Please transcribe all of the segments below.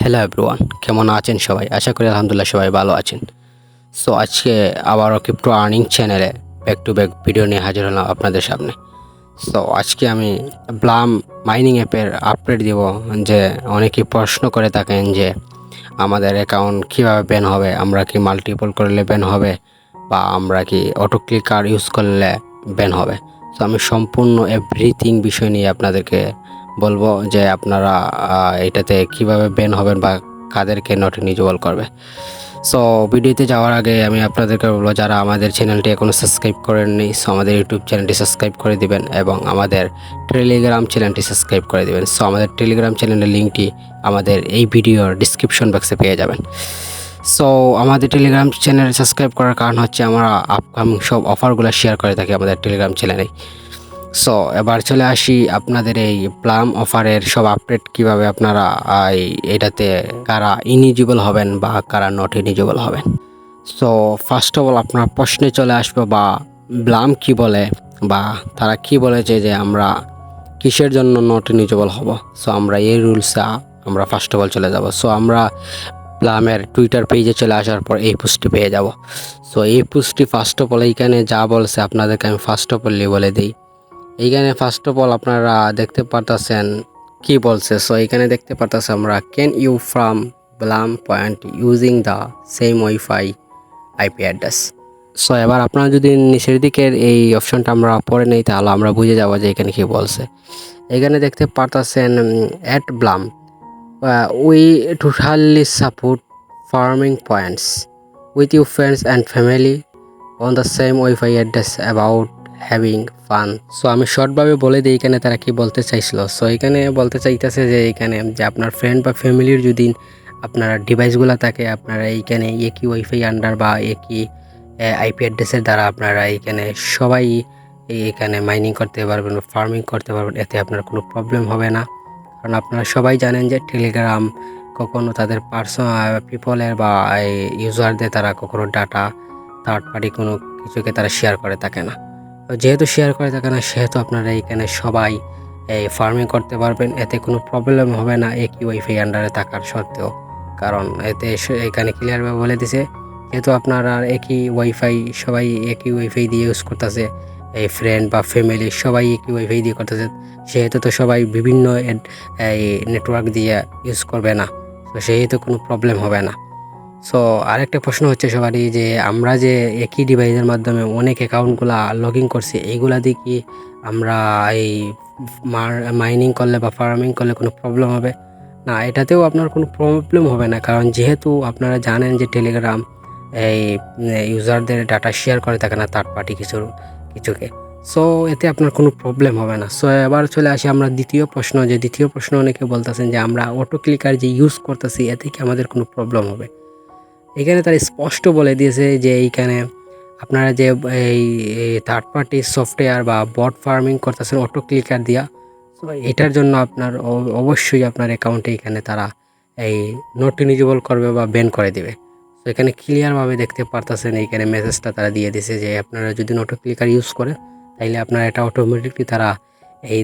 Hello everyone, কেমন আছেন সবাই? আশা করি আলহামদুলিল্লাহ সবাই ভালো আছেন। সো আজকে আবারও ক্রিপ্টো আর্নিং চ্যানেলে ব্যাক টু ব্যাক ভিডিও নিয়ে হাজির হলাম আপনাদের সামনে। সো আজকে আমি ব্লাম মাইনিং অ্যাপের আপডেট দিব, যে অনেকেই প্রশ্ন করে থাকেন যে আমাদের অ্যাকাউন্ট কীভাবে ব্যান হবে, আমরা কি মাল্টিপল করলে ব্যান হবে, বা আমরা কি অটো ক্লিকার ইউজ করলে ব্যান হবে। সো আমি সম্পূর্ণ এভরিথিং বিষয় নিয়ে আপনাদেরকে বলবো যে আপনারা এটাতে কিভাবে ব্যান হবেন বা কাদেরকে নট ইলিজিবল করবে। সো ভিডিওতে যাওয়ার আগে আমি আপনাদেরকে বলবো, যারা আমাদের চ্যানেলটি এখনও সাবস্ক্রাইব করেননি, সো আমাদের ইউটিউব চ্যানেলটি সাবস্ক্রাইব করে দিবেন এবং আমাদের টেলিগ্রাম চ্যানেলটি সাবস্ক্রাইব করে দিবেন। সো আমাদের টেলিগ্রাম চ্যানেলের লিঙ্কটি আমাদের এই ভিডিওর ডিসক্রিপশন বক্সে পেয়ে যাবেন। সো আমাদের টেলিগ্রাম চ্যানেল সাবস্ক্রাইব করার কারণ হচ্ছে আমরা আপকামিং সব অফারগুলো শেয়ার করে থাকি আমাদের টেলিগ্রাম চ্যানেলে। সো এবার চলে আসি আপনাদের এই প্লাম অফারের সব আপডেট, কিভাবে আপনারা এটাতে কারা ইলিজিবল হবেন বা কারা নট ইলিজিবল হবেন। সো ফার্স্ট অফ অল আপনার প্রশ্নে চলে আসবে বা ব্লাম কি বলে বা তারা কি বলেছে যে আমরা কিসের জন্য নট ইলিজিবল হব। সো আমরা এই রুলসে আমরা ফার্স্ট অফ অল চলে যাব। সো আমরা ব্লামের টুইটার পেজে চলে আসার পর এই পোস্টটি পেয়ে যাব। সো এই পোস্টটি ফার্স্ট অফ অল এইখানে যা বলছে আপনাদেরকে আমি ফার্স্ট অফ অল বলে দিই। এইখানে ফার্স্ট অফ অল আপনারা দেখতে পারতেছেন কি বলছে। সো এইখানে দেখতে পারতেছে আমরা can you from Blam point using the same wifi IP address. So এবার আপনারা যদি নিচের দিকের এই অপশনটা আমরা পড়ে নেই, তাহলে আমরা বুঝে যাবো যে এখানে কি বলছে। এখানে দেখতে পারতেছেন at Blam we totally support farming points with you friends and family on the same wifi address about having fun. So আমি শর্টভাবে বলে দিই এখানে তারা কি বলতে চাইছিল। সো এখানে বলতে চাইতেছে যে এখানে যে আপনার ফ্রেন্ড বা ফ্যামিলির যদি আপনার ডিভাইসগুলো থাকে, আপনারা এইখানে একই ওয়াইফাই আন্ডার বা একই আইপি অ্যাড্রেসের দ্বারা আপনারা এইখানে সবাই এখানে মাইনিং করতে পারবেন, ফার্মিং করতে পারবেন। এতে আপনার কোনো প্রবলেম হবে না, কারণ আপনারা সবাই জানেন যে টেলিগ্রাম কখনো তাদের পার্সোনাল পিপলের বা ইউজারদের তারা কখনো ডাটা থার্ড পার্টি কোনো কিছুকে তারা শেয়ার করে থাকে না। যেহেতু শেয়ার করে থাকে না, সেহেতু আপনারা এইখানে সবাই এই ফার্মিং করতে পারবেন। এতে কোনো প্রবলেম হবে না একই ওয়াইফাই আন্ডারে থাকার সত্ত্বেও, কারণ এতে এখানে ক্লিয়ারভাবে বলে দিছে যেহেতু আপনারা একই ওয়াইফাই সবাই একই ওয়াইফাই দিয়ে ইউজ করতেছে, এই ফ্রেন্ড বা ফ্যামিলি সবাই একই ওয়াইফাই দিয়ে করতেছে, সেহেতু তো সবাই বিভিন্ন এই নেটওয়ার্ক দিয়ে ইউজ করবে না, তো সেহেতু কোনো প্রবলেম হবে না। সো আরেকটা প্রশ্ন হচ্ছে সবারই যে আমরা যে একই ডিভাইসের মাধ্যমে অনেক অ্যাকাউন্টগুলো লগ ইন করছি, এইগুলা দিয়ে কি আমরা এই মাইনিং করলে বা ফার্মিং করলে কোনো প্রবলেম হবে না? এটাতেও আপনার কোনো প্রবলেম হবে না, কারণ যেহেতু আপনারা জানেন যে টেলিগ্রাম এই ইউজারদের ডাটা শেয়ার করে থাকে না থার্ড পার্টি কিছুকে। সো এতে আপনার কোনো প্রবলেম হবে না। সো এবার চলে আসি আমরা দ্বিতীয় প্রশ্ন অনেকে বলতেছেন যে আমরা অটো ক্লিকার যে ইউজ করতেছি, এতে কি আমাদের কোনো প্রবলেম হবে? এখানে তারা স্পষ্ট বলে দিয়েছে যে এইখানে আপনারা যে এই থার্ড পার্টি সফটওয়্যার বা বট ফার্মিং করতেছেন অটো ক্লিকার দিয়া, তো এটার জন্য আপনার অবশ্যই আপনার অ্যাকাউন্টে এখানে তারা এই নট ইলিজিবল করবে বা ব্যান করে দিবে। তো এখানে ক্লিয়ারভাবে দেখতে পারতেছেন এইখানে মেসেজটা তারা দিয়ে দিছে যে আপনারা যদি অটো ক্লিকার ইউজ করেন, তাইলে আপনার এটা অটোমেটিকলি তারা এই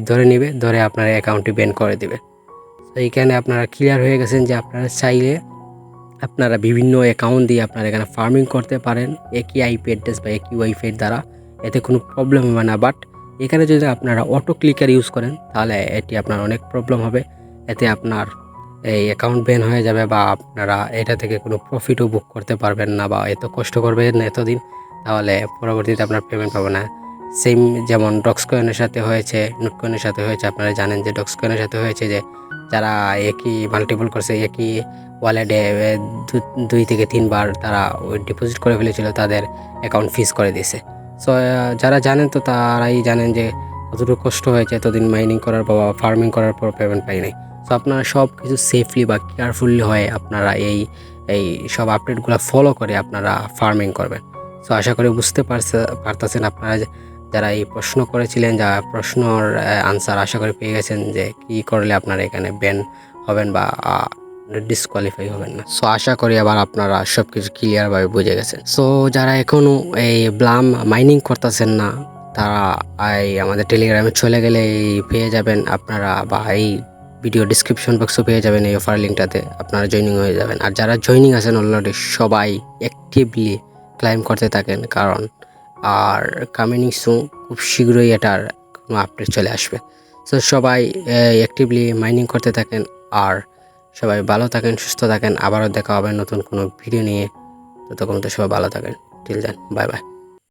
ধরে আপনার অ্যাকাউন্টটি ব্যান করে দিবে। তো এইখানে আপনারা ক্লিয়ার হয়ে গেছেন যে আপনারা চাইলে আপনারা বিভিন্ন অ্যাকাউন্ট দিয়ে আপনারা এখানে ফার্মিং করতে পারেন একই আইপি অ্যাড্রেস বা একই ওয়াইফাইয়ের দ্বারা, এতে কোনো প্রবলেম হবে না। বাট এখানে যদি আপনারা অটো ক্লিকার ইউজ করেন, তাহলে এটি আপনার অনেক প্রবলেম হবে। এতে আপনার এই অ্যাকাউন্ট ব্যান হয়ে যাবে বা আপনারা এটা থেকে কোনো প্রফিটও বুক করতে পারবেন না, বা এত কষ্ট করবেন এতদিন, তাহলে পরবর্তীতে আপনার পেমেন্ট পাবে না। সেম যেমন ডক্সকয়েনের সাথে হয়েছে, নোটকয়েনের সাথে হয়েছে। আপনারা জানেন যে ডক্সকয়েনের সাথে হয়েছে যে যারা একই মাল্টিপল করছে, একই ওয়ালেটে 2 থেকে 3 বার তারা ডিপোজিট করে ফেলেছিল, তাদের অ্যাকাউন্ট ফ্রিজ করে দিয়েছে। সো যারা জানেন তো তারাই জানেন যে কতটুকু কষ্ট হয়েছে এতদিন মাইনিং করার পর বা ফার্মিং করার পর পেমেন্ট পাই নাই। সো আপনারা সব কিছু সেফলি বা কেয়ারফুলি হয়ে আপনারা এই সব আপডেটগুলো ফলো করে আপনারা ফার্মিং করবেন। সো আশা করি বুঝতে পারতেছেন আপনারা যারা এই প্রশ্ন করেছিলেন, যা প্রশ্নর আনসার আশা করি পেয়ে গেছেন যে কী করলে আপনারা এখানে ব্যান হবেন বা ডিসকোয়ালিফাই হবেন না। সো আশা করি আবার আপনারা সব কিছু ক্লিয়ারভাবে বুঝে গেছেন। সো যারা এখনও এই ব্লাম মাইনিং করতেছেন না, তারা এই আমাদের টেলিগ্রামে চলে গেলে পেয়ে যাবেন আপনারা, বা এই ভিডিও ডিসক্রিপশন বক্সে পেয়ে যাবেন এই অফার লিঙ্কটাতে, আপনারা জয়েনিং হয়ে যাবেন। আর যারা জয়েনিং আছেন অলরেডি সবাই অ্যাক্টিভলি ক্লাইম করতে থাকেন, কারণ আর কামিং সুন খুব শীঘ্রই এটার কোনো আপডেট চলে আসবে। সো সবাই অ্যাক্টিভলি মাইনিং করতে থাকেন, আর সবাই ভালো থাকেন, সুস্থ থাকেন। আবারও দেখা হবে নতুন কোনো ভিডিও নিয়ে। ততক্ষণ তো সবাই ভালো থাকেন। Till then, bye by.